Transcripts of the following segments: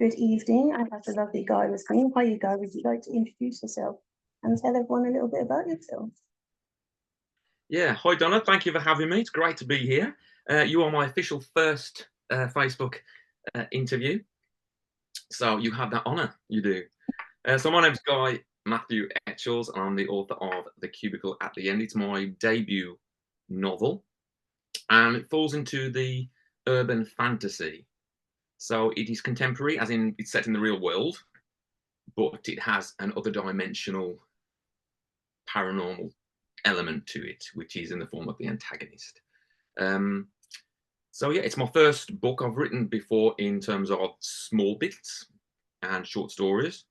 Good evening. I have a lovely guy with me. Hi, you guy. Would you like to introduce yourself and tell everyone a little bit about yourself? Yeah, hi Donna, thank you for having me. It's great to be here. You are my official first Facebook interview, so you have that honour, you do. So my name's Guy Matthew Etchells, and I'm the author of The Cubicle at the End. It's my debut novel, and it falls into the urban fantasy. So it is contemporary, as in it's set in the real world, but it has an other dimensional paranormal element to it, which is in the form of the antagonist. Um, so yeah, it's my first book I've written before in terms of small bits and short stories,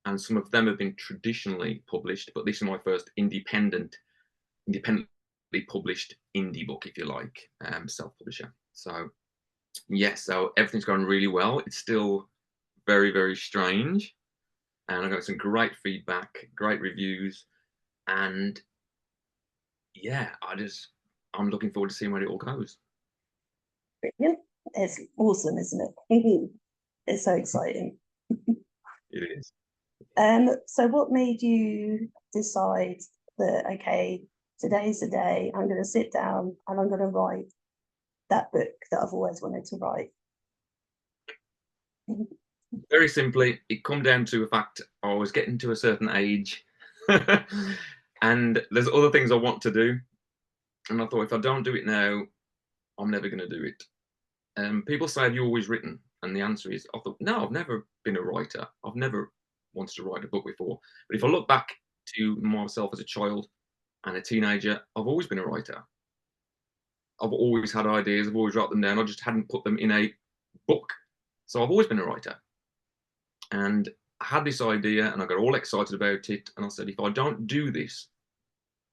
and some of them have been traditionally published, but this is my first independently published indie book, if you like, self-publisher. So yeah, so everything's going really well. It's still very, very strange, and I got some great feedback, great reviews, and yeah, I'm looking forward to seeing where it all goes. Brilliant. It's awesome, isn't it? It's so exciting. It is. So what made you decide that, okay, today's the day, I'm going to sit down and I'm going to write that book that I've always wanted to write? Very simply, it come down to the fact I was getting to a certain age, and there's other things I want to do, and I thought if I don't do it now, I'm never going to do it. People say, "Have you always written?" And the answer is, I thought, no, I've never been a writer. I've never wanted to write a book before. But if I look back to myself as a child and a teenager, I've always been a writer. I've always had ideas. I've always wrote them down. I just hadn't put them in a book. So I've always been a writer. And I had this idea and I got all excited about it. And I said, if I don't do this,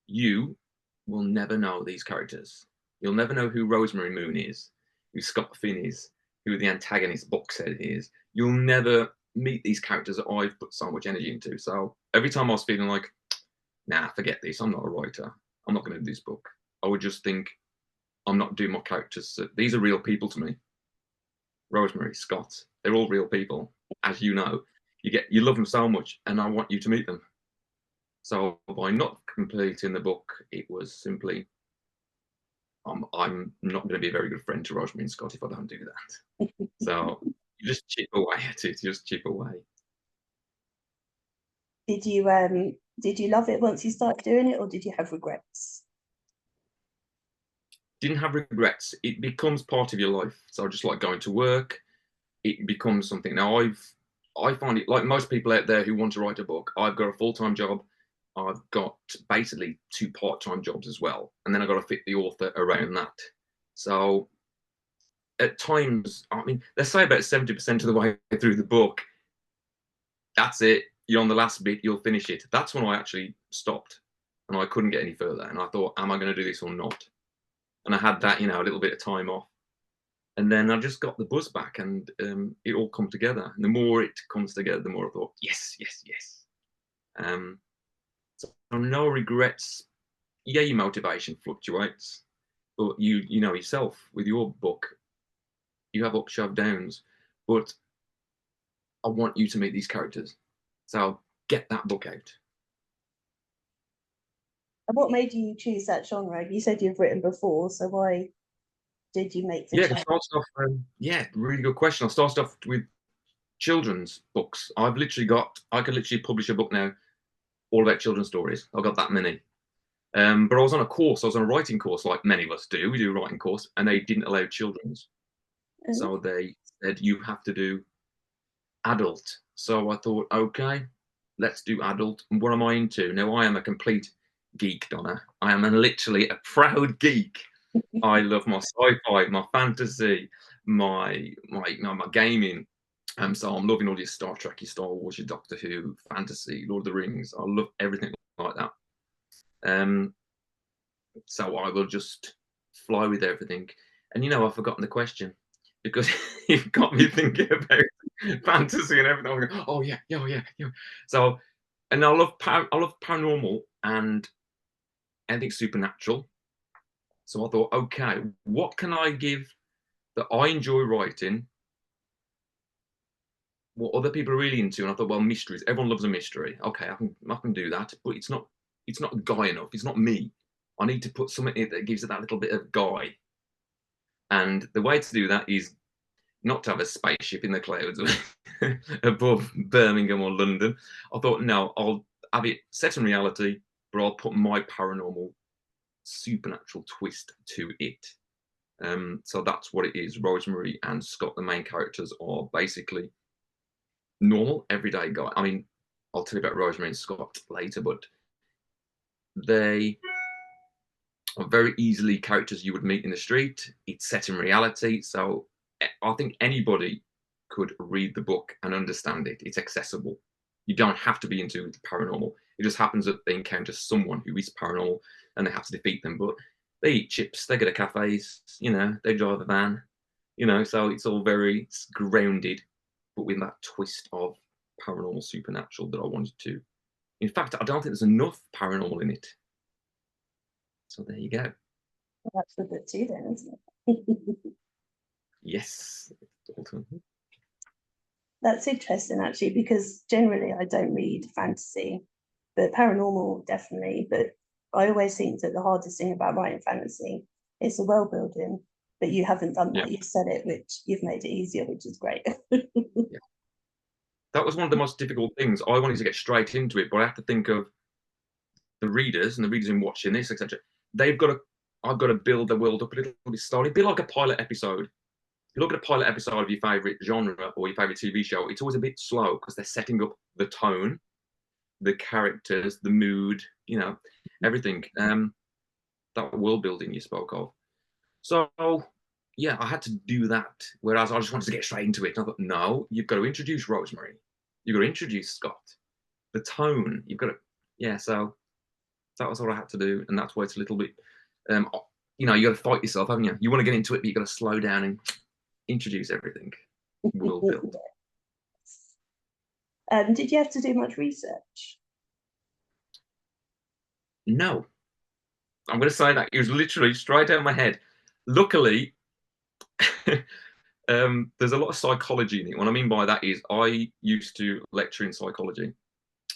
you will never know these characters. You'll never know who Rosemary Moon is, who Scott Finn is, who the antagonist Boxhead is. You'll never meet these characters that I've put so much energy into. So every time I was feeling like, nah, forget this, I'm not a writer, I'm not going to do this book, I would just think, I'm not doing my characters. These are real people to me. Rosemary, Scott, they're all real people, as you know. You love them so much, and I want you to meet them. So by not completing the book, it was simply, I'm not going to be a very good friend to Rosemary and Scott if I don't do that. So you just chip away at it. You just chip away. Did you love it once you started doing it, or did you have regrets? Didn't have regrets. It becomes part of your life. So just like going to work, it becomes something. Now I find it like most people out there who want to write a book. I've got a full-time job. I've got basically 2 part-time jobs as well, and then I've got to fit the author around that. So at times, I mean, let's say about 70% of the way through the book, that's it. You're on the last bit. You'll finish it. That's when I actually stopped, and I couldn't get any further. And I thought, am I going to do this or not? And I had that, a little bit of time off. And then I just got the buzz back, and it all come together. And the more it comes together, the more I thought, yes, yes, yes. So no regrets. Yeah, your motivation fluctuates, but you know yourself with your book, you have ups, you have downs, but I want you to meet these characters. So get that book out. And what made you choose that genre? You said you've written before, so why did you make the Yeah, change? yeah, really good question. I started off with children's books. I could literally publish a book now all about children's stories. I've got that many. But I was on a writing course, like many of us do. We do a writing course, and they didn't allow children's. So they said, you have to do adult. So I thought, okay, let's do adult. And what am I into? Now, I am a complete geek, Donna. I am literally a proud geek. I love my sci-fi, my fantasy, my gaming. So I'm loving all your Star Trek, your Star Wars, your Doctor Who, fantasy, Lord of the Rings. I love everything like that. So I will just fly with everything. And I've forgotten the question because you've got me thinking about fantasy and everything. I'm going, oh yeah, yeah, oh, yeah, yeah. So, and I love paranormal and anything supernatural. So I thought, okay, what can I give that I enjoy writing, what other people are really into? And I thought, well, mysteries. Everyone loves a mystery. Okay, I can do that, but it's not guy enough. It's not me. I need to put something in it that gives it that little bit of guy. And the way to do that is not to have a spaceship in the clouds above Birmingham or London. I thought, no, I'll have it set in reality, but I'll put my paranormal, supernatural twist to it. So that's what it is. Rosemary and Scott, the main characters, are basically normal, everyday guy. I mean, I'll tell you about Rosemary and Scott later, but they are very easily characters you would meet in the street. It's set in reality, so I think anybody could read the book and understand it. It's accessible. You don't have to be into the paranormal. It just happens that they encounter someone who is paranormal and they have to defeat them. But they eat chips, they go to cafes, they drive a van, so it's all very grounded, but with that twist of paranormal supernatural that I wanted to. In fact, I don't think there's enough paranormal in it. So there you go. Well, that's the bit too then, isn't it? Yes. That's interesting actually, because generally I don't read fantasy, but paranormal definitely. But I always think that the hardest thing about writing fantasy is the world building. But you haven't done that. Yeah. You've said it, which you've made it easier, which is great. Yeah. That was one of the most difficult things. I wanted to get straight into it, but I have to think of the readers and the readers in watching this, etc. I've got to build the world up a little bit slowly. A bit like a pilot episode. If you look at a pilot episode of your favorite genre or your favorite TV show, it's always a bit slow because they're setting up the tone, the characters, the mood, everything. That world building you spoke of. So yeah, I had to do that. Whereas I just wanted to get straight into it. And I thought, no, you've got to introduce Rosemary. You've got to introduce Scott. The tone, you've got to, yeah. So that was what I had to do, and that's why it's a little bit, you got to fight yourself, haven't you? You want to get into it, but you've got to slow down and introduce everything. World build. Did you have to do much research? No, I'm going to say that it was literally straight out of my head. Luckily, there's a lot of psychology in it. What I mean by that is I used to lecture in psychology,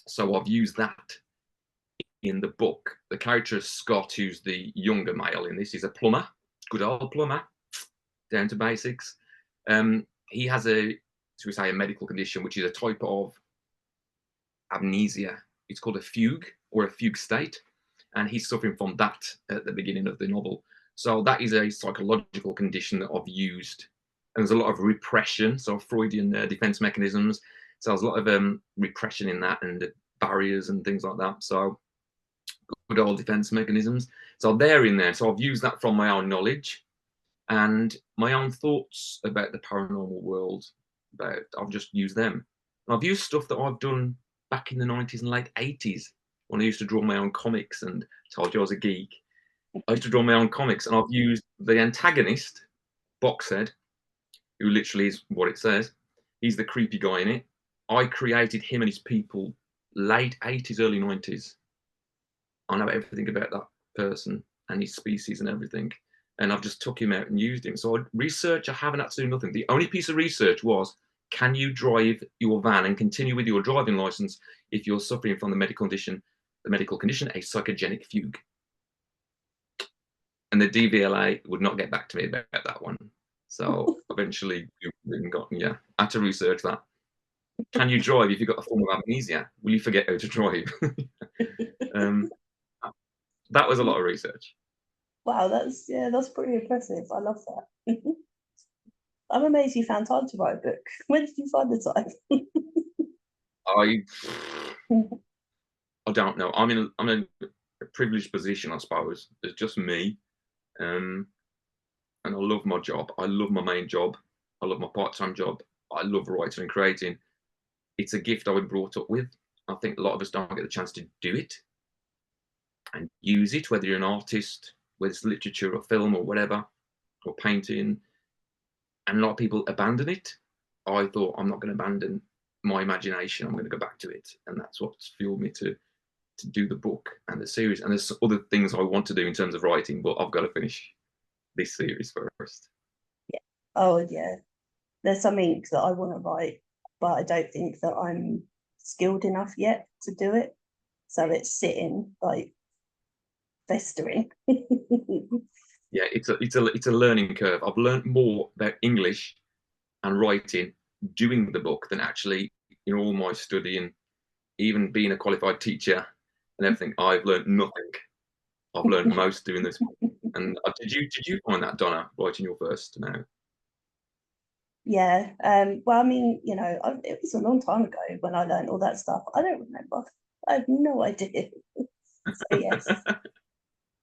so I've used that in the book. The character of Scott, who's the younger male in this, is a plumber, good old plumber, down to basics. He has a medical condition, which is a type of amnesia. It's called a fugue or a fugue state, and he's suffering from that at the beginning of the novel. So that is a psychological condition that I've used. And there's a lot of repression, so Freudian defense mechanisms. So there's a lot of repression in that and barriers and things like that. So good old defense mechanisms. So they're in there. So I've used that from my own knowledge and my own thoughts about the paranormal world. I've just used them. And I've used stuff that I've done back in the 90s and late 80s when I used to draw my own comics and told you I was a geek. I used to draw my own comics, and I've used the antagonist, Boxhead, who literally is what it says. He's the creepy guy in it. I created him and his people late 80s, early 90s. I know everything about that person and his species and everything. And I've just took him out and used him. So research, I haven't had to do nothing. The only piece of research was, can you drive your van and continue with your driving license if you're suffering from the medical condition, a psychogenic fugue? And the DVLA would not get back to me about that one. So eventually, I had to research that. Can you drive if you've got a form of amnesia? Will you forget how to drive? That was a lot of research. Wow, that's pretty impressive. I love that. I'm amazed you found time to write a book. When did you find the time? I don't know. I'm in a privileged position, I suppose. It's just me. And I love my job. I love my main job. I love my part-time job. I love writing and creating. It's a gift I was brought up with. I think a lot of us don't get the chance to do it and use it, whether you're an artist, whether it's literature or film or whatever, or painting. And a lot of people abandon it. I thought, I'm not going to abandon my imagination. I'm going to go back to it. And that's what's fueled me to to do the book and the series, and there's other things I want to do in terms of writing, but I've got to finish this series first. Yeah. Oh yeah. There's something that I want to write, but I don't think that I'm skilled enough yet to do it. So it's sitting like festering. Yeah, it's a learning curve. I've learned more about English and writing doing the book than actually in all my studying, even being a qualified teacher and everything. I've learned nothing. I've learned most doing this. And did you find that, Donna, writing your first now? Yeah. Well, I mean, it was a long time ago when I learned all that stuff. I don't remember. I have no idea. So yes,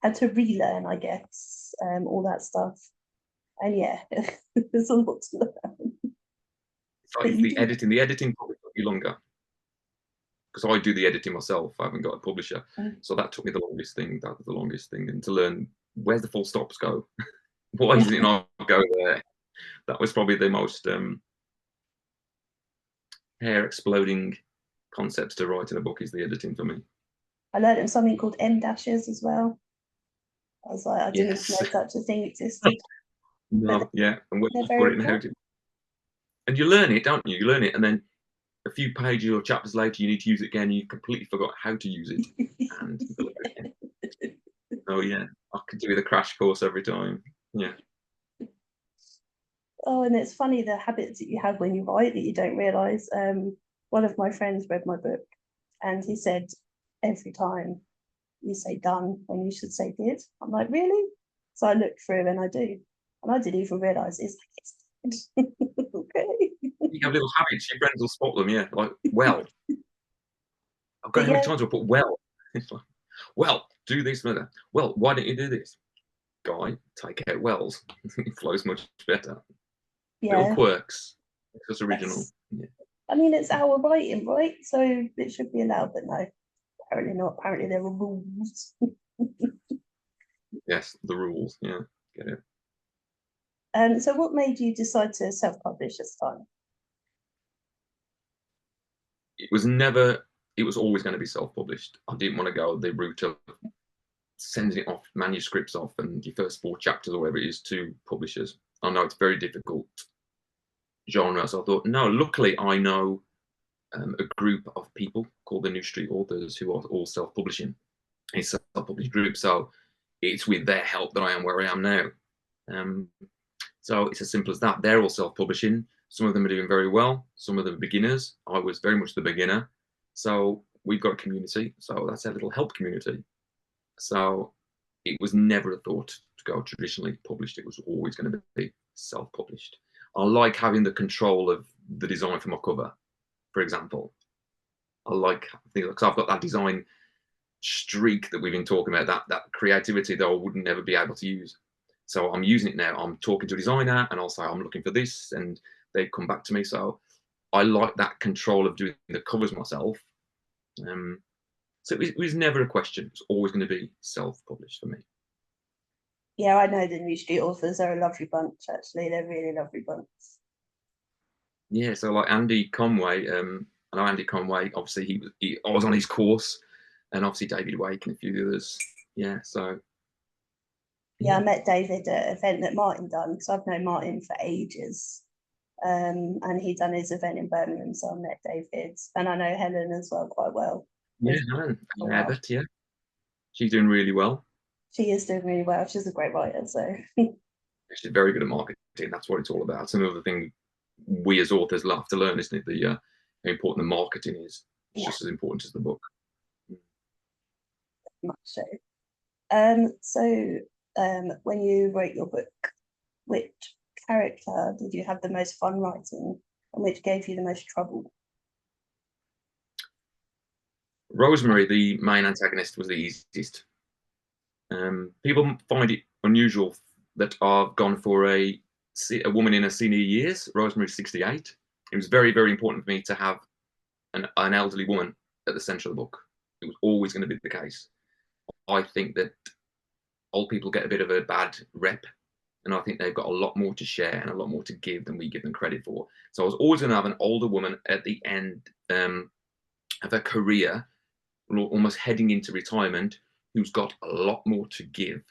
had to relearn, I guess, all that stuff. And yeah, there's a lot to learn. It's like But it's you the do. editing. The editing probably took you longer because I do the editing myself. I haven't got a publisher, Mm. so that took me the longest thing. That was the longest thing, and to learn where's the full stops go. Why does it not go there? That was probably the most hair exploding concepts to write in a book is the editing for me. I learned something called M dashes as well. I was like, I didn't even Yes. know such a thing existed. But No, yeah, and where they're you put very it and how to, important. and you learn it, don't you? You learn it, and then a few pages or chapters later, you need to use it again. You completely forgot how to use it, and you've got to do it again. Oh yeah, I could do with a crash course every time. Yeah. Oh, and it's funny the habits that you have when you write that you don't realise. One of my friends read my book and he said every time you say done when you should say did. I'm like, really? So I looked through and I do. And I didn't even realise it's like it's okay. You have little habits. Your friends will spot them. Yeah, like well. I've got But how many yeah, times I put well. It's like, well, do this, brother. Well, why don't you do this, guy? Take out wells. It flows much better. Little yeah, quirks. It's just original. that's Yeah. I mean it's our writing, right? So it should be allowed, but no, apparently not. Apparently there are rules. Yes, the rules. Yeah, get it. So what made you decide to self-publish this time? It was never. It was always going to be self-published. I didn't want to go the route of sending it off, manuscripts off, and your first 4 chapters or whatever it is to publishers. I know it's very difficult genre. So I thought, no. Luckily, I know a group of people called the New Street Authors who are all self-publishing. It's a self-published group, so it's with their help that I am where I am now. Um, so it's as simple as that. They're all self-publishing. Some of them are doing very well. Some of them are beginners. I was very much the beginner. So we've got a community. So that's our little help community. So it was never a thought to go traditionally published. It was always going to be self-published. I like having the control of the design for my cover, for example. I like things because I've got that design streak that we've been talking about, that creativity that I wouldn't never be able to use. So I'm using it now. I'm talking to a designer and I'll say I'm looking for this, and they come back to me. So I like that control of doing the covers myself. So it was never a question. It's always going to be self-published for me. Yeah, I know the New Street Authors are a lovely bunch, actually. They're really lovely bunch. Yeah. So like Andy Conway, I know Andy Conway. Obviously, I was on his course, and obviously David Wake and a few others. Yeah. So Yeah, I yeah. met David at an event that Martin done because I've known Martin for ages. And he done his event in Birmingham, so I met David. And I know Helen as well quite well. Yeah, We've Helen a while. Abbott, yeah, she's doing really well. She is doing really well. She's a great writer, so She's very good at marketing. That's what it's all about. It's another thing we as authors love to learn, isn't it? How important the marketing is. It's yeah, just as important as the book. much so. So when you wrote your book, which character did you have the most fun writing and which gave you the most trouble? Rosemary, the main antagonist, was the easiest. People find it unusual that I've gone for a woman in her senior years. Rosemary's 68. It was very, very important for me to have an elderly woman at the centre of the book. It was always going to be the case. I think that old people get a bit of a bad rep, and I think they've got a lot more to share and a lot more to give than we give them credit for. So I was always going to have an older woman at the end of her career almost heading into retirement, who's got a lot more to give.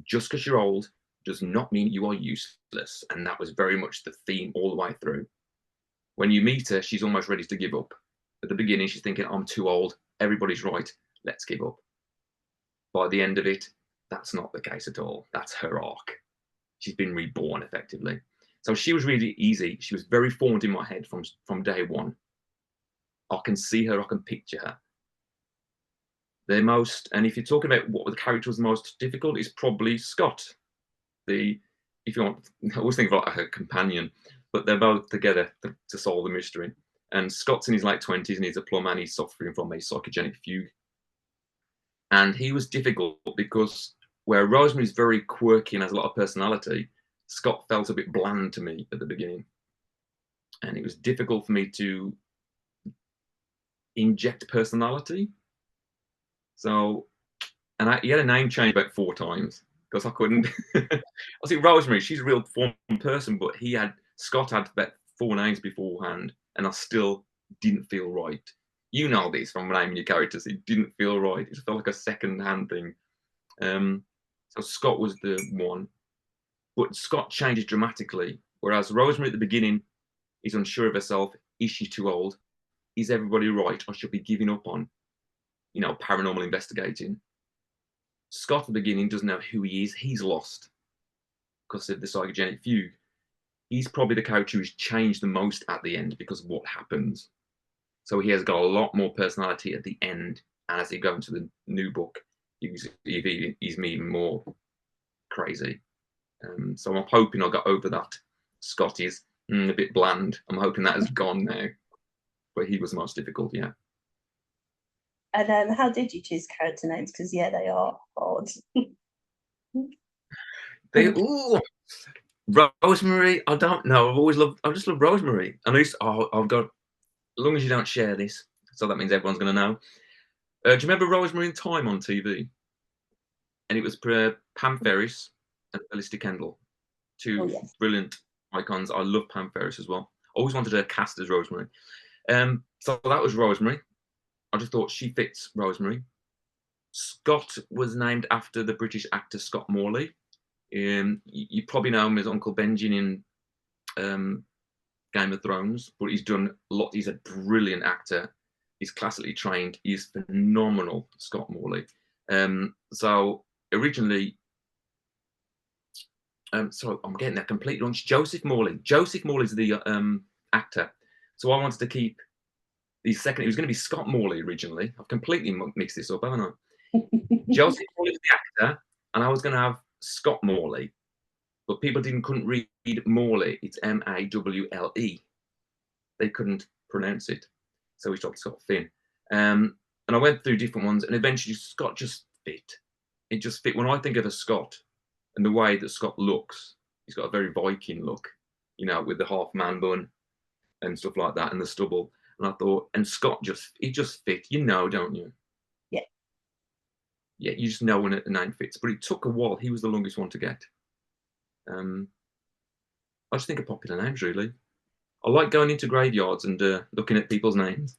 Just because you're old does not mean you are useless. And that was very much the theme all the way through. When you meet her, she's almost ready to give up. At the beginning, she's thinking, I'm too old. Everybody's right. Let's give up. By the end of it, that's not the case at all. That's her arc. She's been reborn effectively. So she was really easy. She was very formed in my head from day one. I can see her. I can picture her. And if you're talking about what the character was most difficult, it's probably Scott. If you want, I always think of like her companion, but they're both together to solve the mystery. And Scott's in his late 20s and he's a plumber and he's suffering from a psychogenic fugue. And he was difficult because where Rosemary's very quirky and has a lot of personality, Scott felt a bit bland to me at the beginning. And it was difficult for me to inject personality. So, he had a name change about 4 times because I couldn't. I think Rosemary, she's a real form person, but Scott had about 4 names beforehand, and I still didn't feel right. You know this from naming your characters. It didn't feel right. It felt like a second-hand thing. So Scott was the one, but Scott changes dramatically. Whereas Rosemary at the beginning is unsure of herself. Is she too old? Is everybody right? Or should be giving up on, paranormal investigating? Scott at the beginning doesn't know who he is. He's lost because of the psychogenic fugue. He's probably the character who's changed the most at the end because of what happens. So he has got a lot more personality at the end. And as he goes into the new book, he's even more crazy. So I'm hoping I got over that. Scott is a bit bland. I'm hoping that has gone now. But he was the most difficult, yeah. And how did you choose character names? Because they are hard. Rosemary. I don't know. I just love Rosemary. And I've got. As long as you don't share this, so that means everyone's going to know. Do you remember Rosemary in Time on TV? And it was Pam Ferris and Felicity Kendall, 2 brilliant icons. I love Pam Ferris as well. Always wanted her cast as Rosemary. So that was Rosemary. I just thought she fits Rosemary. Scott was named after the British actor Scott Morley. You probably know him as Uncle Benjen in Game of Thrones, but he's done a lot. He's a brilliant actor. He's classically trained. He's phenomenal, Scott Morley. So originally, so I'm getting that completely wrong. Joseph Morley. Joseph Morley's the actor. So I wanted to keep the second. It was going to be Scott Morley originally. I've completely mixed this up, haven't I? Joseph Morley's the actor, and I was going to have Scott Morley, but people couldn't read Morley. It's Mawle. They couldn't pronounce it, so we stopped Scott Finn. And I went through different ones, and eventually Scott just fit. It just fit. When I think of a Scott and the way that Scott looks, he's got a very Viking look, with the half man bun and stuff like that, and the stubble. And I thought, and Scott he just fit, don't you? Yeah. Yeah, you just know when a name fits. But it took a while. He was the longest one to get. I just think of popular names, really. I like going into graveyards and looking at people's names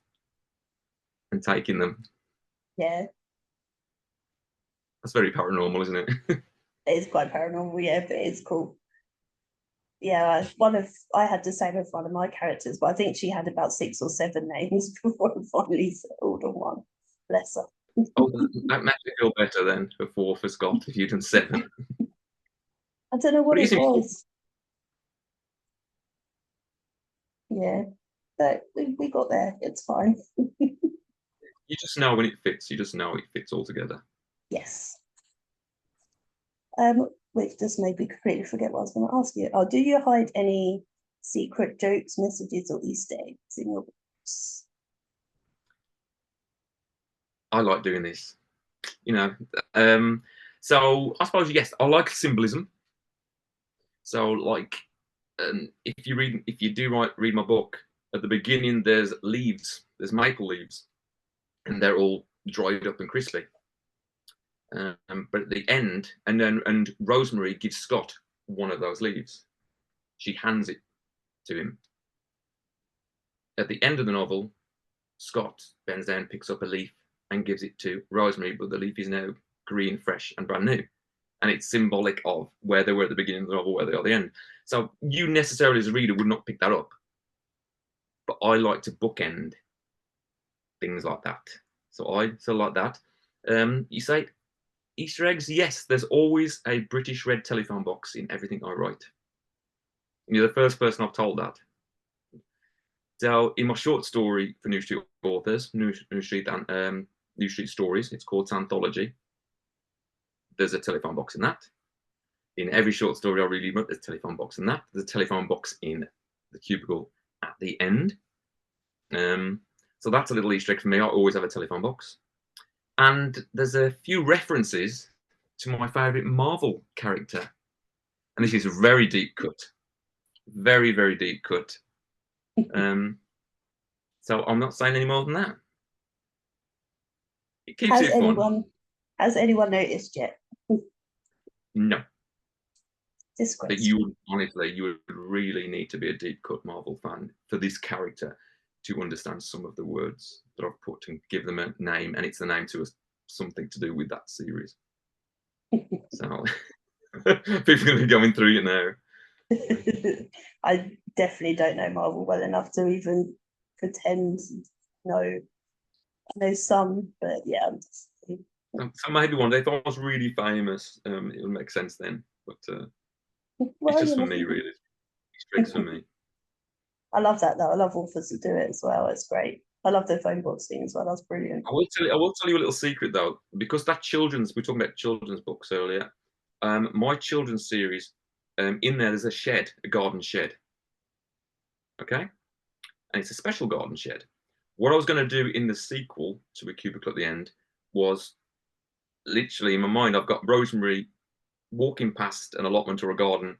and taking them. Yeah. That's very paranormal, isn't it? It is quite paranormal, yeah, but it's cool. Yeah, I had the same with one of my characters, but I think she had about 6 or 7 names before I finally settled on one. Bless her. Oh, that makes me feel better then for Scott if you'd done 7. I don't know what it was. Yeah, but we got there. It's fine. You just know when it fits. You just know it fits all together. Yes. Which just made me completely forget what I was going to ask you. Oh, do you hide any secret jokes, messages, or Easter eggs in your books? I like doing this. So I suppose yes, I like symbolism. So like, if you read my book, at the beginning there's leaves, there's maple leaves, and they're all dried up and crispy. But at the end, and Rosemary gives Scott one of those leaves. She hands it to him. At the end of the novel, Scott bends down, picks up a leaf, and gives it to Rosemary, but the leaf is now green, fresh, and brand new. And it's symbolic of where they were at the beginning of the novel, where they are at the end. So you necessarily, as a reader, would not pick that up. But I like to bookend things like that. So I so like that. You say Easter eggs? Yes, there's always a British red telephone box in everything I write. And you're the first person I've told that. So in my short story for New Street authors, New Street Stories, it's called Anthology. There's a telephone box in that. In every short story I really wrote, there's a telephone box in that. There's a telephone box in the Cubicle at the end. So that's a little Easter egg for me. I always have a telephone box. And there's a few references to my favourite Marvel character. And this is a very deep cut. Very, very deep cut. So I'm not saying any more than that. It keeps it fun. Has anyone noticed yet? No. Disgrace. But you would really need to be a deep cut Marvel fan for this character to understand some of the words that I've put and give them a name, and it's the name to something to do with that series. So people are going to be going through it now. I definitely don't know Marvel well enough to even pretend to know. I know some, but yeah. So maybe one day, if I was really famous, it would make sense then. But well, it's just for me, really. It's tricks for me. I love that though. I love authors that do it as well. It's great. I love the phone box thing as well. That's brilliant. I will tell you a little secret though, because we're talking about children's books earlier. My children's series, in there's a garden shed. Okay, and it's a special garden shed. What I was going to do in the sequel to A Cubicle at the End was literally in my mind, I've got Rosemary walking past an allotment or a garden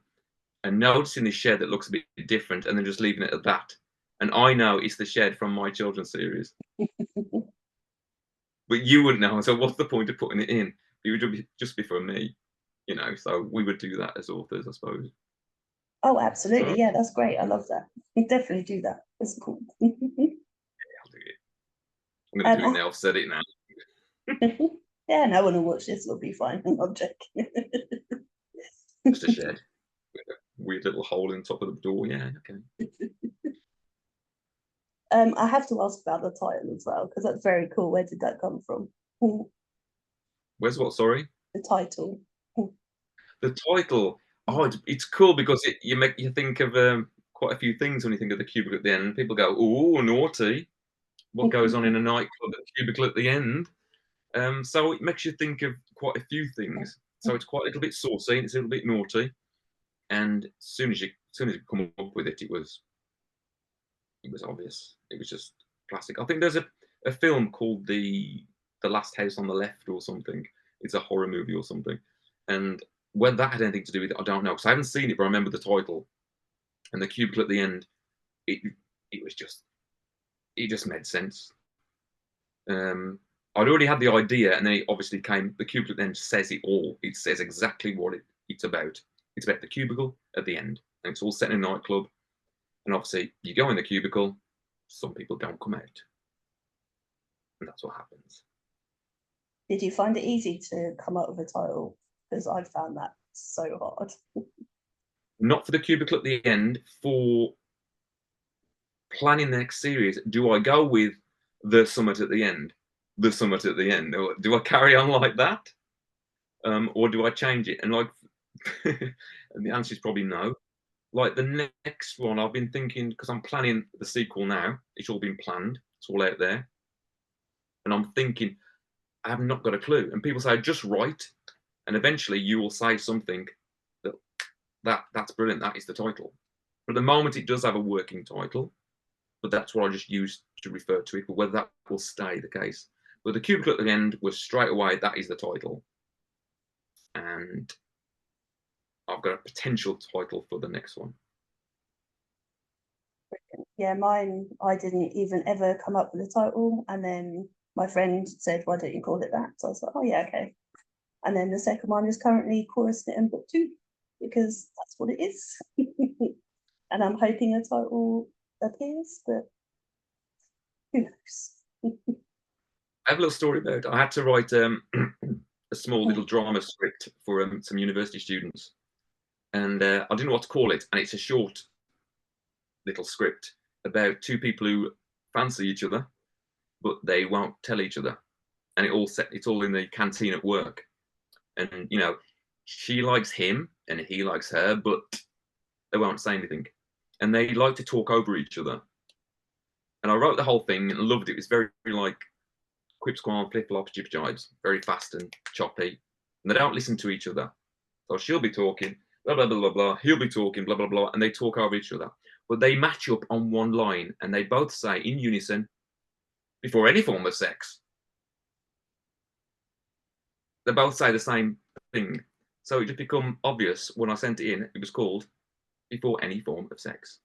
and noticing this shed that looks a bit different and then just leaving it at that. And I know it's the shed from my children's series. But you wouldn't know. So what's the point of putting it in? It would just be for me, so we would do that as authors, I suppose. Oh, absolutely. So, yeah, that's great. I love that. You definitely do that. It's cool. Yeah, I'll do it. I'm going to do it now. I've said it now. Yeah, no one will watch this. It'll be fine. I'm joking. Just a shed. With a weird little hole in the top of the door. Yeah, okay. I have to ask about the title as well, because that's very cool. Where did that come from? Where's what, sorry? The title. The title. Oh, it's cool because you think of quite a few things when you think of the Cubicle at the end. People go, "Oh, naughty! What goes on in a nightclub at the Cubicle at the end?" So it makes you think of quite a few things. So it's quite a little bit saucy. It's a little bit naughty. And as soon as you come up with it, it was obvious. It was just classic. I think there's a film called the Last House on the Left or something. It's a horror movie or something. And whether that had anything to do with it, I don't know. Because I haven't seen it, but I remember the title. And the Cubicle at the end, it just made sense. I'd already had the idea, and then it obviously came. The Cubicle at the end says it all. It says exactly what it's about. It's about the cubicle at the end, and it's all set in a nightclub. And obviously, you go in the cubicle, some people don't come out, and that's what happens. Did you find it easy to come up with a title? Because I found that so hard. Not for the Cubicle at the End. For planning the next series, do I go with the summit at the end? The summit at the end, or do I carry on like that, or do I change it? And like, and the answer is probably no. Like the next one, I've been thinking, because I'm planning the sequel now. It's all been planned. It's all out there, and I'm thinking, I have not got a clue. And people say, just write, and eventually you will say something that's brilliant. That is the title. But at the moment, it does have a working title, but that's what I just use to refer to it. But whether that will stay the case. But the Cubicle at the End was straight away, that is the title. And I've got a potential title for the next one. Yeah, mine, I didn't even ever come up with a title. And then my friend said, why don't you call it that? So I was like, oh yeah, okay. And then the second one is currently Chorus Knit and Book 2, because that's what it is. And I'm hoping a title appears, but who knows? I have a little story about it. I had to write a small little drama script for some university students, and I didn't know what to call it. And it's a short little script about two people who fancy each other, but they won't tell each other. And it's all in the canteen at work. And she likes him and he likes her, but they won't say anything. And they like to talk over each other. And I wrote the whole thing and loved it. It was very like quip squam, flip flops, jib jibes, very fast and choppy. And they don't listen to each other. So she'll be talking, blah, blah, blah, blah, blah. He'll be talking, blah, blah, blah. And they talk over each other. But they match up on one line and they both say in unison, before any form of sex, they both say the same thing. So it just become obvious when I sent it in, it was called Before Any Form of Sex.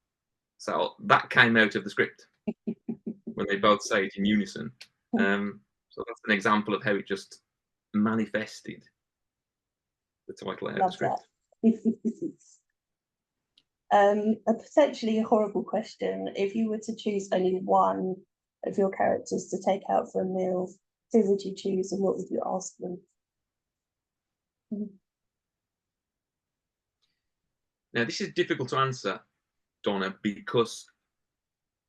So that came out of the script when they both say it in unison. So that's an example of how it just manifested the title out of the Love script. that. A potentially horrible question. If you were to choose only one of your characters to take out for a meal, who would you choose and what would you ask them? Now, this is difficult to answer, Donna, because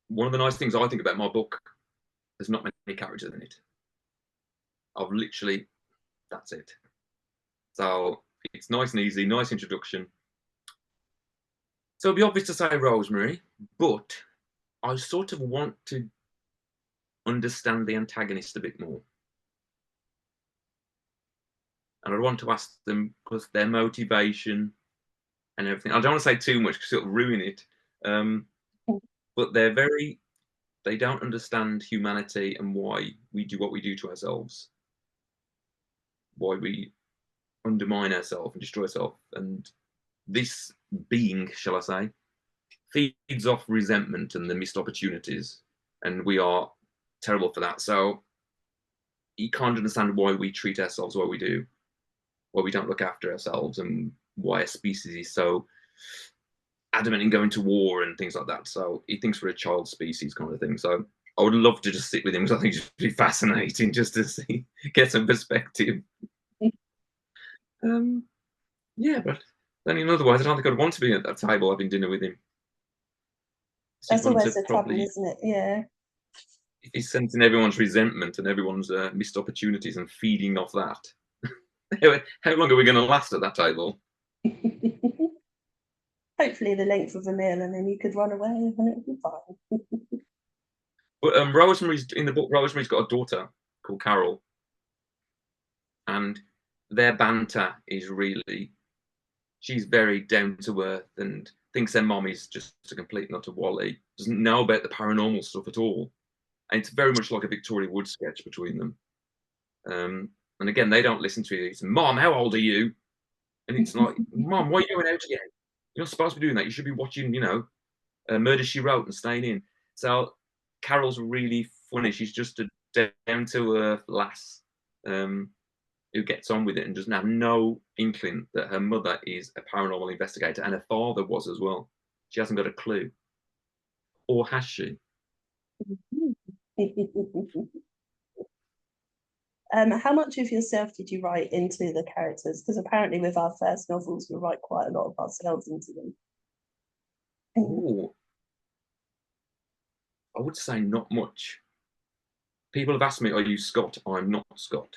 one of the nice things I think about my book, there's not many characters in it. I've literally, that's it. So it's nice and easy, nice introduction. So it'd be obvious to say Rosemary, but I sort of want to understand the antagonist a bit more. And I want to ask them because their motivation and everything. I don't want to say too much because it'll ruin it. But they don't understand humanity and why we do what we do to ourselves, why we undermine ourselves and destroy ourselves. And this being, shall I say, feeds off resentment and the missed opportunities. And we are terrible for that. So you can't understand why we treat ourselves the way we do, why we don't look after ourselves, and why a species is so adamant in going to war and things like that. So he thinks we're a child species kind of thing. So I would love to just sit with him because I think it'd be fascinating just to see, get some perspective. Yeah, but then otherwise, I don't think I'd want to be at that table having dinner with him. That's always the trouble, isn't it? Yeah. He's sensing everyone's resentment and everyone's missed opportunities and feeding off that. How long are we going to last at that table? Hopefully the length of a meal, and then you could run away and it'll be fine. But Rosemary's in the book. Rosemary's got a daughter called Carol, and their banter is really. She's very down to earth and thinks their mom is just a complete nut of Wally. Doesn't know about the paranormal stuff at all, and it's very much like a Victoria Wood sketch between them. And again, they don't listen to it. It's, Mom, how old are you? And it's like, Mom, why are you going out again? You're not supposed to be doing that. You should be watching, Murder, She Wrote and staying in. So Carol's really funny. She's just a down-to-earth lass who gets on with it and doesn't have no inkling that her mother is a paranormal investigator and her father was as well. She hasn't got a clue. Or has she? How much of yourself did you write into the characters? Because apparently with our first novels, we write quite a lot of ourselves into them. Oh, I would say not much. People have asked me, are you Scott? I'm not Scott.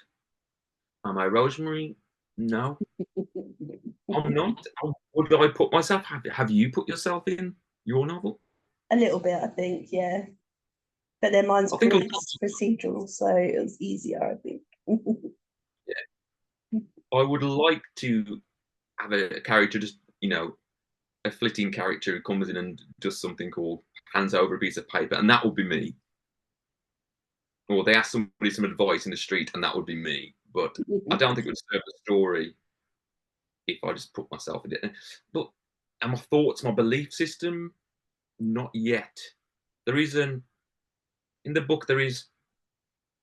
Am I Rosemary? No, I'm not. Would I put myself? Have you put yourself in your novel? A little bit, I think, yeah. But then mine's I think procedural, so it was easier, I think. Yeah. I would like to have a character, just a flitting character who comes in and does something called hands over a piece of paper, and that would be me. Or they ask somebody some advice in the street, and that would be me. But I don't think it would serve the story if I just put myself in it. But and my thoughts, my belief system, not yet. There is in the book there is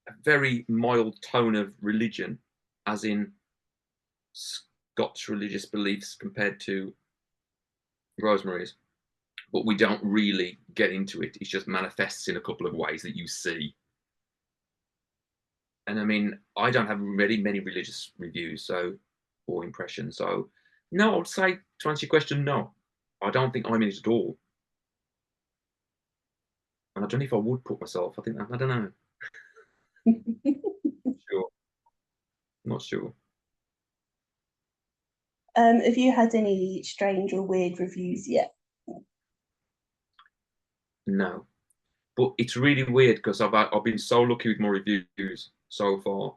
a very mild tone of religion, as in Scott's religious beliefs compared to Rosemary's. But we don't really get into it. It just manifests in a couple of ways that you see. And I mean, I don't have really many religious reviews, so or impressions. So no, I would say to answer your question, no, I don't think I'm in it at all. And I don't know if I would put myself. I think I don't know. Sure, not sure. Have you had any strange or weird reviews yet? No, but it's really weird because I've been so lucky with my reviews so far,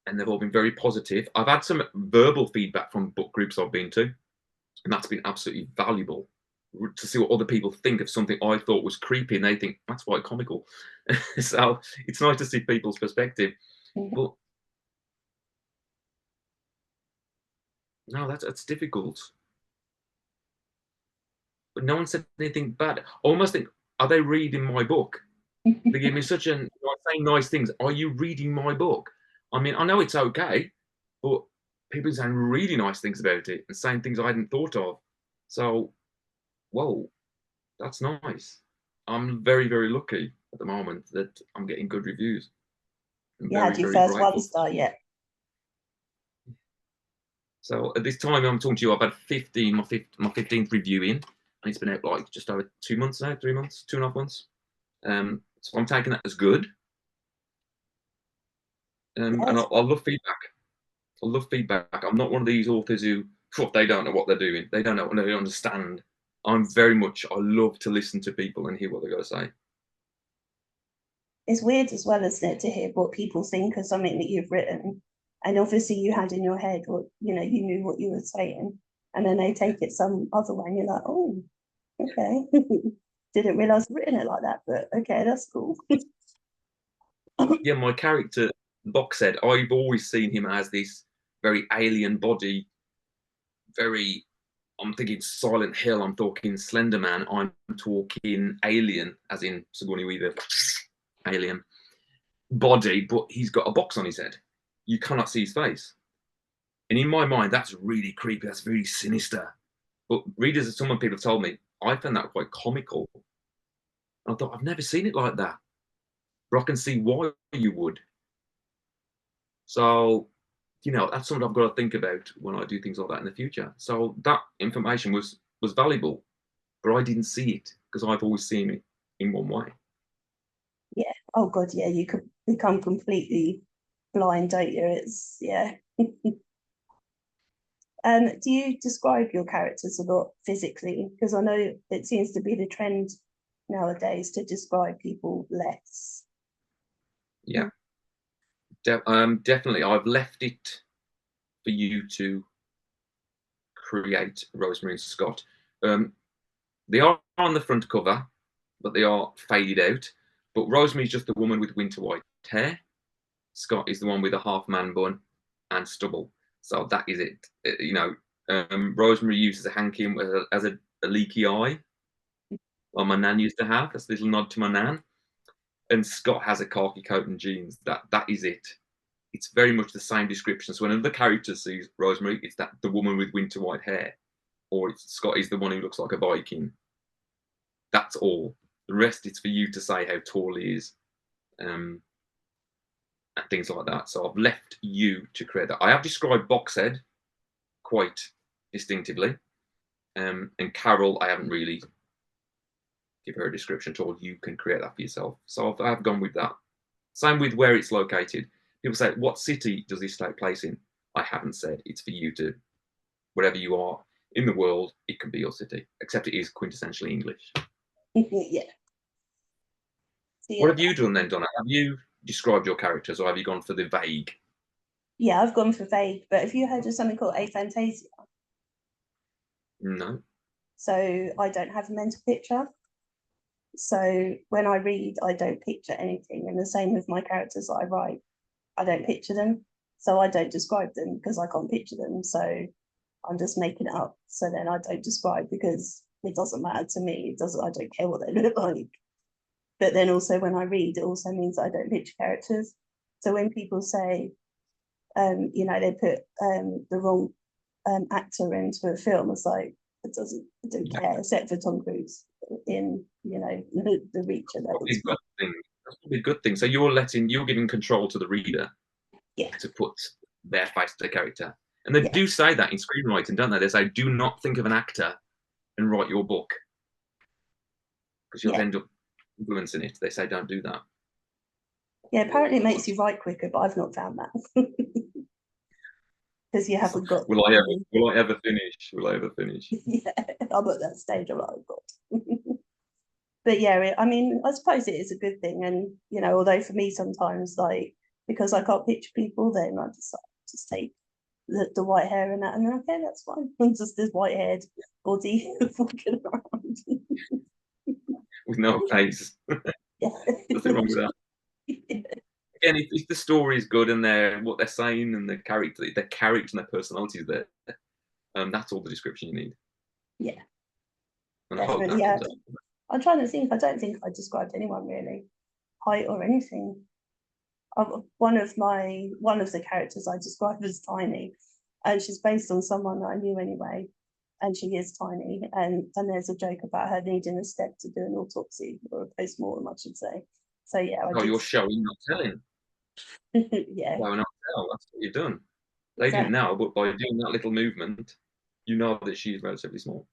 and they've all been very positive. I've had some verbal feedback from book groups I've been to, and that's been absolutely valuable to see what other people think of something I thought was creepy, and they think that's quite comical. So it's nice to see people's perspective. Mhm. But no, that's difficult. But no one said anything bad. I almost think, are they reading my book? They give me such an saying nice things. Are you reading my book? I mean, I know it's okay, but people are saying really nice things about it and saying things I hadn't thought of. So, whoa, that's nice. I'm very, very lucky at the moment that I'm getting good reviews. I'm You had very, your very first one grateful. star yet? So at this time I'm talking to you, I've had 15, my 15th review in, and it's been out like just over 2 months now, 3 months, 2.5 months. So I'm taking that as good. And Yes. I love feedback. I love feedback. I'm not one of these authors who they don't know what they're doing. They don't know, they don't understand. I'm very much, I love to listen to people and hear what they've got to say. It's weird as well, isn't it, to hear what people think of something that you've written. And obviously you had in your head what, you know, you knew what you were saying. And then they take it some other way and you're like, oh, okay. Didn't realise I'd written it like that, but okay, that's cool. Yeah, my character, Box said, I've always seen him as this very alien body, very, I'm thinking Silent Hill, I'm talking Slender Man, I'm talking Alien, as in Sigourney Weaver, Alien body, but he's got a box on his head. You cannot see his face. And in my mind, that's really creepy. That's very sinister. But readers, some people have told me, I found that quite comical. And I thought, I've never seen it like that. But I can see why you would. So, that's something I've got to think about when I do things like that in the future. So that information was valuable, but I didn't see it because I've always seen it in one way. Yeah. Oh God, yeah, you could become completely blind, don't you? It's yeah. Do you describe your characters a lot physically? Because I know it seems to be the trend nowadays to describe people less. Yeah, definitely. I've left it for you to create Rosemary and Scott. They are on the front cover, but they are faded out. But Rosemary's just the woman with winter white hair. Scott is the one with a half man bun and stubble. So that is it. Rosemary uses a hanky as a leaky eye, like my nan used to have. That's a little nod to my nan. And Scott has a khaki coat and jeans. That is it. It's very much the same description. So when another character sees Rosemary, it's that the woman with winter white hair, or Scott is the one who looks like a Viking. That's all. The rest, it's for you to say how tall he is, and things like that. So I've left you to create that. I have described Boxhead quite distinctively, and Carol, I haven't really give her a description at all. You can create that for yourself. So I've gone with that. Same with where it's located. People say, what city does this take place in? I haven't said. It's for you to, wherever you are in the world, it can be your city, except it is quintessentially English. Yeah. So, What yeah. have you done then, Donna? Have you described your characters, or have you gone for the vague? Yeah, I've gone for vague, but have you heard of something called aphantasia? No. So I don't have a mental picture. So when I read, I don't picture anything. And the same with my characters that I write, I don't picture them. So I don't describe them because I can't picture them. So I'm just making it up. So then I don't describe because it doesn't matter to me. It doesn't, I don't care what they look like. But then also when I read, it also means I don't picture characters. So when people say, they put the wrong actor into a film, it's like I don't care, except for Tom Cruise in the Reacher. That was That's be a good thing. So you're giving control to the reader Yeah, to put their face to the character. And they yeah, do say that in screenwriting, don't they? They say, do not think of an actor and write your book, because you'll yeah. end up influencing it. They say, don't do that. Yeah, apparently it makes you write quicker, but I've not found that. Because you haven't got Will I ever finish? Will I ever finish? yeah, I'm at that stage. I'm like, oh God. But yeah, I mean, I suppose it is a good thing. And, you know, although for me sometimes, like, because I can't picture people, then I just take the white hair and that, and then, okay, that's fine. And just this white haired body walking around. With no face. Yeah. Nothing wrong with that. Again, if the story is good and what they're saying and the character and their personality is there, that's all the description you need. Yeah, And I hope definitely. that Yeah. comes out. I'm trying to think. I don't think I described anyone really, height or anything. One of the characters I described as tiny, and she's based on someone that I knew anyway, and she is tiny. And there's a joke about her needing a step to do an autopsy or a post-mortem, I should say. So yeah, I Oh, did. you're showing, not telling. Yeah, Show and not tell. That's what you've done. They didn't exactly. know, but by doing that little movement, you know that she's relatively small.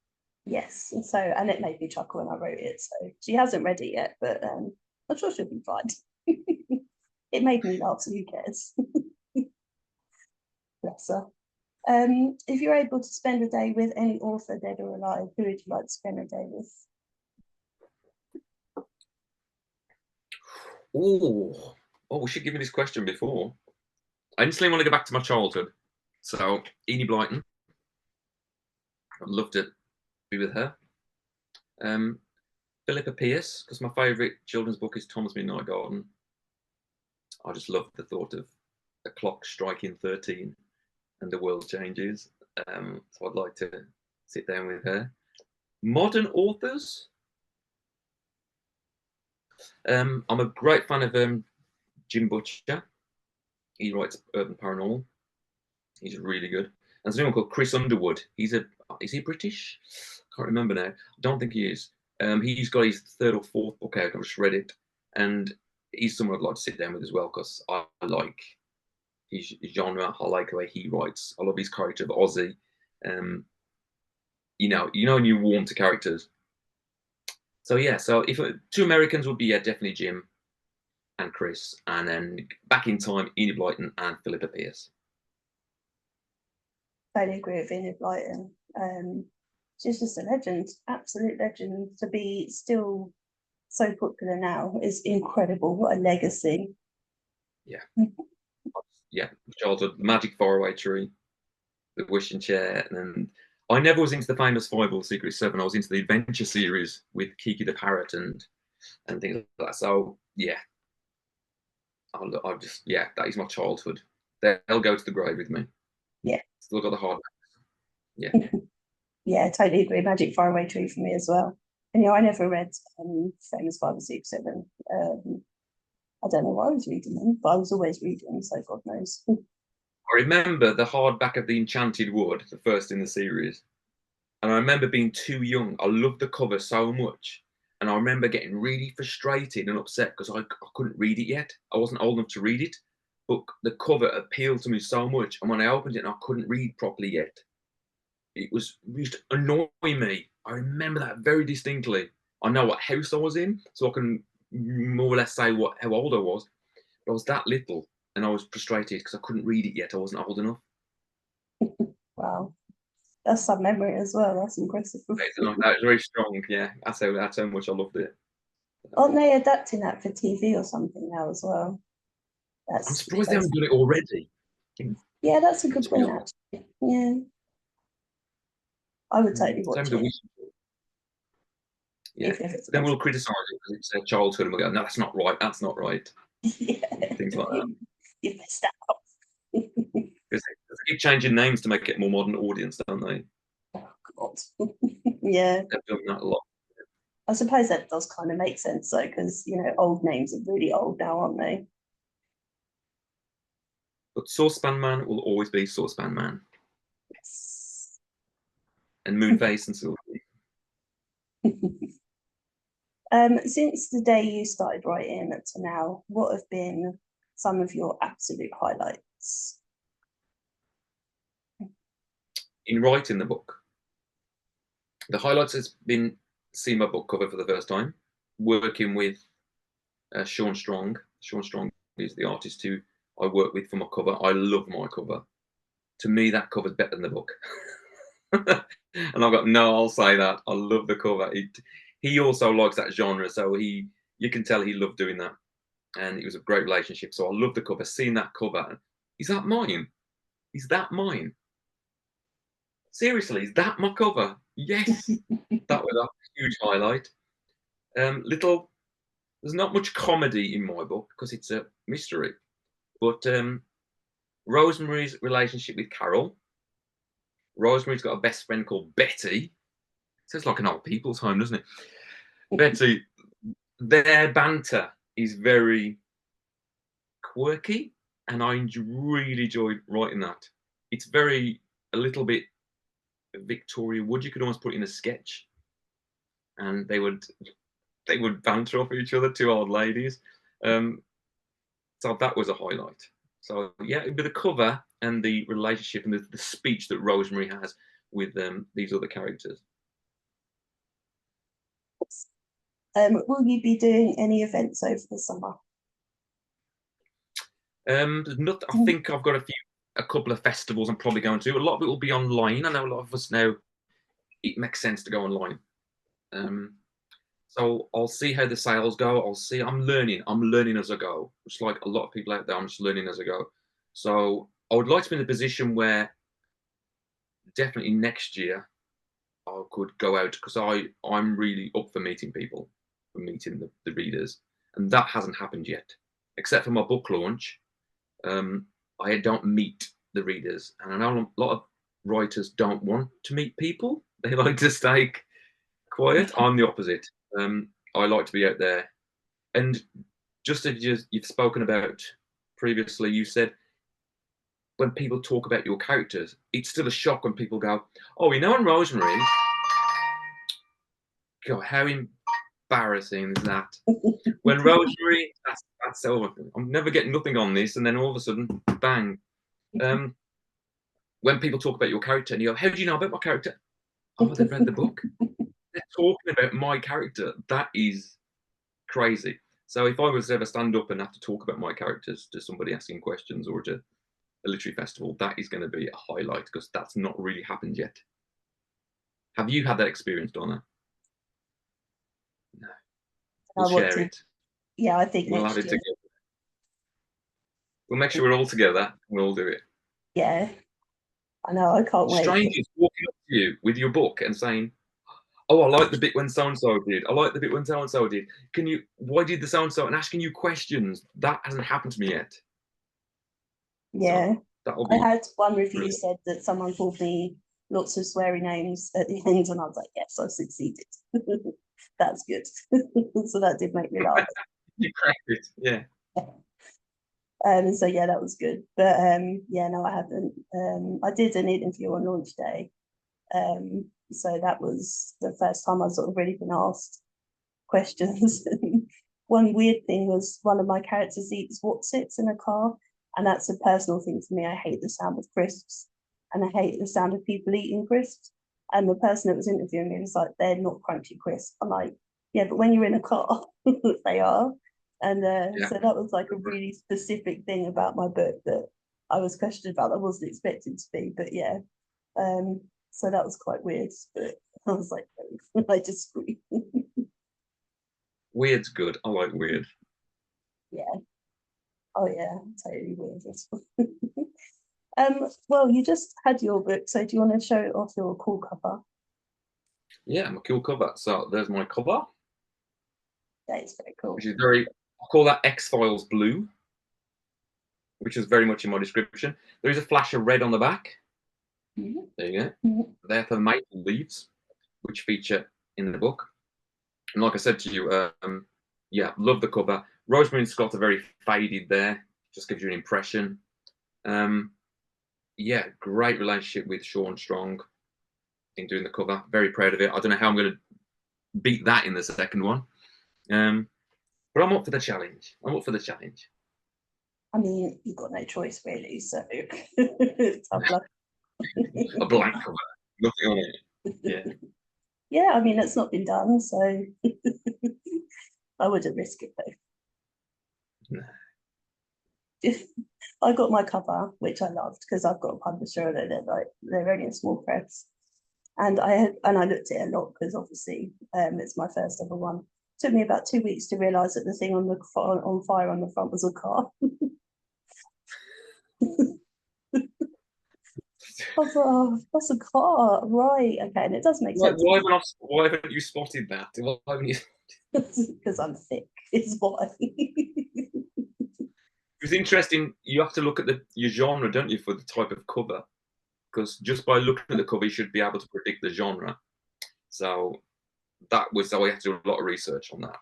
Yes, and so and it made me chuckle when I wrote it. So she hasn't read it yet, but I'm sure she'll be fine. It made me laugh, so who cares? Bless her. If you're able to spend a day with any author, dead or alive, who would you like to spend a day with? Oh, we should give me this question before. I instantly want to go back to my childhood. So, Enid Blyton. I'd love to be with her. Philippa Pierce, because my favourite children's book is Tom's Midnight Garden. I just love the thought of a clock striking 13 and the world changes. So I'd like to sit down with her. Modern authors. I'm a great fan of Jim Butcher. He writes urban paranormal. He's really good. And there's anyone called Chris Underwood. Is he British? Can't remember now. I don't think he is. He's got his third or fourth book out. I've just read it, and he's someone I'd like to sit down with as well, because I like his genre. I like the way he writes. I love his character of Ozzy. You know, and you warm to characters. So yeah, so if two Americans would be definitely Jim and Chris, and then back in time, Enid Blyton and Philippa Pierce. Totally agree with Enid Blyton. She's just a legend, absolute legend. To be still so popular now is incredible. What a legacy. Yeah. Yeah, childhood, the Magic Faraway Tree, the Wishing Chair, and then I never was into the famous Five or Secret Seven. I was into the adventure series with Kiki the Parrot and things like that. So yeah, I'll just that is my childhood. They'll go to the grave with me. Yeah. Still got the hard. Yeah. Yeah, totally agree. Magic Faraway Tree for me as well. And I never read famous 5 or 6, 7. I don't know why I was reading them, but I was always reading, so God knows. I remember the hardback of The Enchanted Wood, the first in the series. And I remember being too young. I loved the cover so much. And I remember getting really frustrated and upset because I couldn't read it yet. I wasn't old enough to read it. But the cover appealed to me so much. And when I opened it, I couldn't read properly yet. It used to annoy me. I remember that very distinctly. I know what house I was in, so I can more or less say how old I was. But I was that little, and I was frustrated because I couldn't read it yet. I wasn't old enough. Wow, that's some memory as well. That's impressive. That was very strong. Yeah, that's how much I loved it. Aren't they adapting that for TV or something now as well? I'm surprised they haven't done it already. Yeah, that's a good point, actually. Yeah, I would totally watch Same with it. Yeah, then we'll criticise it because it's their childhood, and we'll go, "No, that's not right. That's not right." Yeah. Things like that. You missed out. Because they keep changing names to make it a more modern audience, don't they? Oh, God. Yeah. They've done that a lot. I suppose that does kind of make sense though, because old names are really old now, aren't they? But Saucepan Man will always be Saucepan Man. Yes. And Moonface and Sylvie. Since the day you started writing to now, what have been some of your absolute highlights? In writing the book, the highlights has been seeing my book cover for the first time, working with Sean Strong. Sean Strong is the artist who I work with for my cover. I love my cover. To me, that cover's better than the book. And I've got no, I'll say that. I love the cover. He also likes that genre, so you can tell he loved doing that, and it was a great relationship. So I love the cover. Seeing that cover, is that mine? Is that mine? Seriously, is that my cover? Yes, that was a huge highlight. There's not much comedy in my book because it's a mystery, but Rosemary's relationship with Carol. Rosemary's got a best friend called Betty. Sounds like an old people's home, doesn't it? Betty, their banter is very quirky, and I really enjoyed writing that. It's very, a little bit Victoria Wood. You could almost put it in a sketch, and they would banter off each other, two old ladies. So that was a highlight. So yeah, it'd be the cover and the relationship and the speech that Rosemary has with these other characters. Will you be doing any events over the summer? There's not. I think I've got a couple of festivals I'm probably going to. A lot of it will be online. I know a lot of us now it makes sense to go online. So I'll see how the sales go. I'll see. I'm learning as I go. Just like a lot of people out there, I'm just learning as I go. So I would like to be in a position where definitely next year I could go out, because I'm really up for meeting people, for meeting the readers, and that hasn't happened yet, except for my book launch. I don't meet the readers, and I know a lot of writers don't want to meet people. They like to stay quiet. I'm the opposite. I like to be out there, and just as you've spoken about previously, you said when people talk about your characters, it's still a shock when people go, "Oh, you know, in Rosemary." God, how embarrassing is that? When Rosemary, that's over. I'm never getting nothing on this, and then all of a sudden, bang. When people talk about your character, and you go, "How do you know about my character?" Oh, they've read the book. They're talking about my character. That is crazy. So if I was to ever stand up and have to talk about my characters to somebody asking questions or to a literary festival, that is going to be a highlight, because that's not really happened yet. Have you had that experience, Donna? No. We'll share it. Yeah, I think we'll have it together. We'll make sure we're all together. We'll all do it. Yeah, I know. I can't wait. Strangers walking up to you with your book and saying, "Oh, I like the bit when so and so did. I like the bit when so and so did. Why did the so and so?" And asking you questions. That hasn't happened to me yet. Yeah, so that'll be. I had one review said that someone called me lots of sweary names at the end, and I was like, "Yes, I've succeeded." That's good. So that did make me laugh. You cracked it, yeah. So yeah, that was good. But yeah, no, I haven't. I did an interview on launch day. So that was the first time I've sort of really been asked questions. One weird thing was one of my characters eats Wotsits in a car, and that's a personal thing for me. I hate the sound of crisps, and I hate the sound of people eating crisps. And the person that was interviewing me was like, "They're not crunchy crisps." I'm like, "Yeah, but when you're in a car, they are." And so that was like a really specific thing about my book that I was questioned about. I wasn't expecting to be, but yeah. So that was quite weird. But I was like, no, I disagree. Weird's good. I like weird. Yeah. Oh yeah, totally weird. Well, you just had your book, so do you want to show it off your cool cover? Yeah, my cool cover. So there's my cover. That is very cool. Which is I call that X-Files blue, which is very much in my description. There is a flash of red on the back. Mm-hmm. There you go. Mm-hmm. They're the maple leaves, which feature in the book. And like I said to you, yeah, love the cover. Rosemary and Scott are very faded there. Just gives you an impression. Yeah, great relationship with Sean Strong in doing the cover. Very proud of it. I don't know how I'm going to beat that in the second one. But I'm up for the challenge. I'm up for the challenge. I mean, you've got no choice really, so tough luck. A blank cover, nothing on it. Yeah. Yeah, I mean, it's not been done, so I wouldn't risk it though. No. I got my cover, which I loved because I've got a publisher and they're only a small press. And I looked at it a lot because obviously it's my first ever one. It took me about 2 weeks to realise that the thing on fire on the front was a car. I was like, oh, that's a car, right? Okay, and it does make sense Why haven't you spotted that? Why haven't you? because I'm thick. Is why. It's interesting. You have to look at your genre, don't you, for the type of cover? Because just by looking at the cover, you should be able to predict the genre. So I had to do a lot of research on that.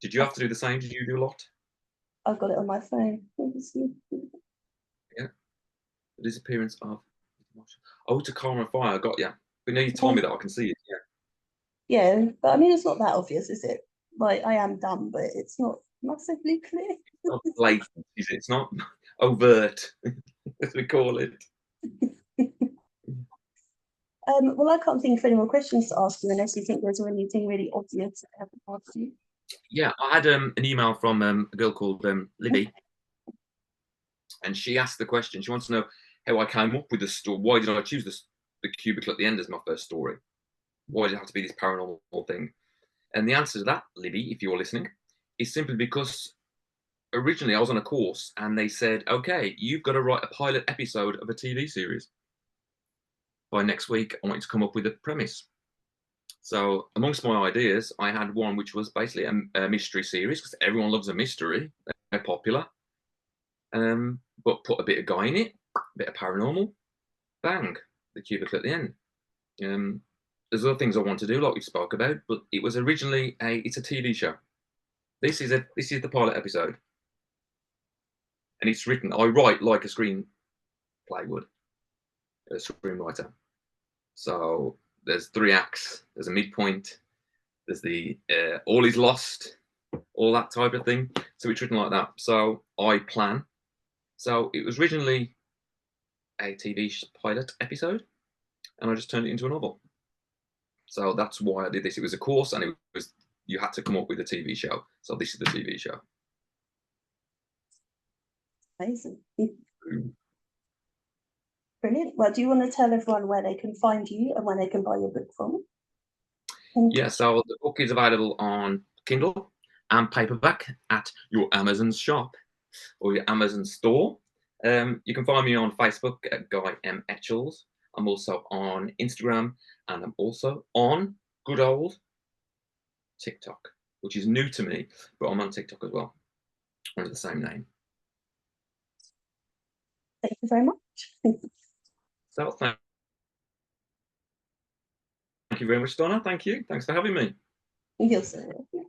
Did you have to do the same? Did you do a lot? I've got it on my phone. Yeah. The disappearance of. Oh, to Karma Fire. I got you. But now you told me that I can see it. Yeah. Yeah, but I mean, it's not that obvious, is it? Like, I am dumb, but it's not massively clear. It's not blatant, is it? It's not overt, as we call it. Well, I can't think of any more questions to ask you unless you think there's anything really obvious that I haven't asked you. Yeah, I had an email from a girl called Libby, and she asked the question. She wants to know how I came up with the story. Why did I choose the cubicle at the end as my first story? Why did it have to be this paranormal thing? And the answer to that, Libby, if you're listening, is simply because originally I was on a course and they said, okay, you've got to write a pilot episode of a TV series. By next week, I want you to come up with a premise. So amongst my ideas, I had one which was basically a mystery series because everyone loves a mystery. They're popular. But put a bit of guy in it, a bit of paranormal, bang, the cubicle at the end. There's other things I want to do, like we spoke about, but it was originally it's a TV show. This is the pilot episode, and it's written. I write like a screenplay would, a screenwriter. So there's 3 acts. There's a midpoint. There's the all is lost, all that type of thing. So it's written like that. So I plan. So it was originally a TV pilot episode, and I just turned it into a novel. So that's why I did this. It was a course, and you had to come up with a TV show. So this is the TV show. Amazing. Brilliant. Well, do you want to tell everyone where they can find you and where they can buy your book from? Yeah, so the book is available on Kindle and paperback at your Amazon shop or your Amazon store. You can find me on Facebook at Guy M Etchells. I'm also on Instagram, and I'm also on good old TikTok, which is new to me, but I'm on TikTok as well under the same name. Thank you very much. So thank you very much, Donna. Thank you. Thanks for having me. You're so welcome.